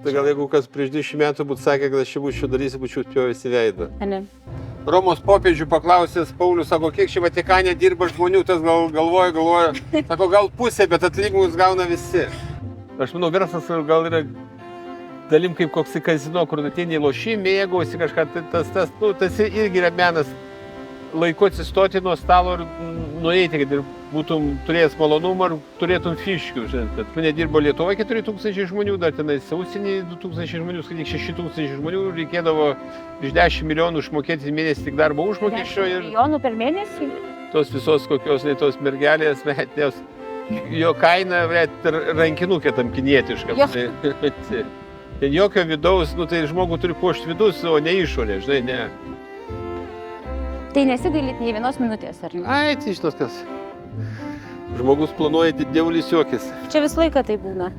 Tai gal jeigu kas prieš 20 metų būtų sakė, kad aš čia būčiau darysi, būčiau pjovęs į veidą. Ne. Romos popiežių paklausęs Paulius, sako, kiek čia Vatikane dirba žmonių, tas galvoja, sako, gal pusė, bet atlyginimus gauna visi. Aš manau, verslas gal yra dalim kaip koks kazino, kur ateini lošimą, mėgausi kažką, tas irgi yra menas. Laiku atsistoti nuo stalo ir nueiti, kad ir būtum turėjęs malonumą ar turėtum fiškių. Bet tu nedirbo Lietuvoje 4000 žmonių, dar tenais užsienį 2000 žmonių, skaityk 6000 žmonių, reikėdavo iš 10 milijonų išmokėti mėnesį tik darbo užmokesčio. 10 milijonų per mėnesį? Tos visos kokios, tos mergelės, metės, jo kaina, rankinukė tam kinietiška. Ten jokio vidaus, tai žmogų turi puošti vidus, o ne išorė, žinai, ne. Tai nesigailit nei vienos minutės, ar ne? Ai, tai šitos kas. Žmogus planuoja, dievulis juokis. Čia visą laiką tai būna.